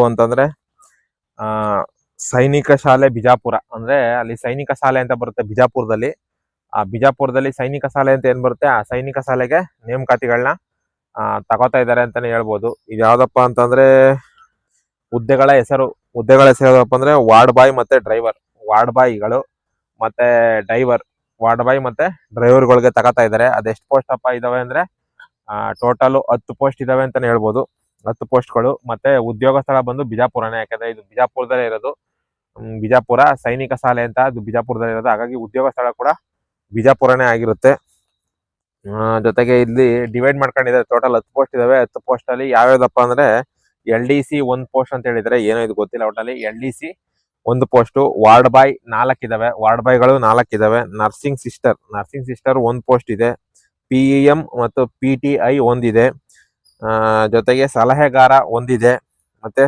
ಅಂತಂದ್ರೆ ಆ ಸೈನಿಕ ಶಾಲೆ ಬಿಜಾಪುರ, ಅಂದ್ರೆ ಅಲ್ಲಿ ಸೈನಿಕ ಶಾಲೆ ಅಂತ ಬರುತ್ತೆ ಬಿಜಾಪುರದಲ್ಲಿ. ಆ ಬಿಜಾಪುರದಲ್ಲಿ ಸೈನಿಕ ಶಾಲೆ ಅಂತ ಏನ್ ಬರುತ್ತೆ, ಆ ಸೈನಿಕ ಶಾಲೆಗೆ ನೇಮಕಾತಿಗಳನ್ನ ತಗೋತಾ ಇದ್ದಾರೆ ಅಂತಾನೆ ಹೇಳ್ಬೋದು. ಇದು ಯಾವ್ದಪ್ಪ ಅಂತಂದ್ರೆ ಹುದ್ದೆಗಳ ಹೆಸರು ಯಾವ್ದಪ್ಪ ಅಂದ್ರೆ ವಾರ್ಡ್ ಬಾಯ್ ಮತ್ತೆ ಡ್ರೈವರ್. ವಾರ್ಡ್ ಬಾಯ್ಗಳು ಮತ್ತೆ ವಾರ್ಡ್ ಬಾಯ್ ಮತ್ತೆ ಡ್ರೈವರ್ಗಳಿಗೆ ತಗೋತಾ ಇದ್ದಾರೆ. ಅದೆಷ್ಟು ಪೋಸ್ಟ್ ಅಪ್ಪ ಇದಾವೆ ಅಂದ್ರೆ ಟೋಟಲ್ 10 ಪೋಸ್ಟ್ ಇದಾವೆ ಅಂತಾನೆ ಹೇಳ್ಬೋದು. 10 ಪೋಸ್ಟ್ಗಳು. ಮತ್ತೆ ಉದ್ಯೋಗ ಸ್ಥಳ ಬಂದು ಬಿಜಾಪುರನೇ, ಯಾಕಂದ್ರೆ ಇದು ಬಿಜಾಪುರದಲ್ಲೇ ಇರೋದು. ಬಿಜಾಪುರ ಸೈನಿಕ ಶಾಲೆ ಅಂತ ಅದು ಬಿಜಾಪುರದಲ್ಲಿ ಇರೋದು, ಹಾಗಾಗಿ ಉದ್ಯೋಗ ಸ್ಥಳ ಕೂಡ ಬಿಜಾಪುರನೇ ಆಗಿರುತ್ತೆ. ಜೊತೆಗೆ ಇಲ್ಲಿ ಡಿವೈಡ್ ಮಾಡ್ಕೊಂಡಿದ್ದಾರೆ. ಟೋಟಲ್ 10 ಪೋಸ್ಟ್ ಇದಾವೆ. 10 ಪೋಸ್ಟ್ ಅಲ್ಲಿ ಯಾವ್ಯಾವ್ದಪ್ಪ ಅಂದ್ರೆ LDC 1 ಪೋಸ್ಟ್ ಅಂತ ಹೇಳಿದ್ರೆ, ಏನೋ ಇದು ಗೊತ್ತಿಲ್ಲ. ಒಟ್ಟಲ್ಲಿ LDC 1 ಪೋಸ್ಟ್. ವಾರ್ಡ್ ಬಾಯ್ 4 ಇದಾವೆ. ವಾರ್ಡ್ ಬಾಯ್ಗಳು 4 ಇದಾವೆ. ನರ್ಸಿಂಗ್ ಸಿಸ್ಟರ್ 1 ಪೋಸ್ಟ್ ಇದೆ. PEM ಮತ್ತು PTI 1 ಇದೆ. ಜೊತೆಗೆ ಸಲಹೆಗಾರ 1 ಇದೆ. ಮತ್ತೆ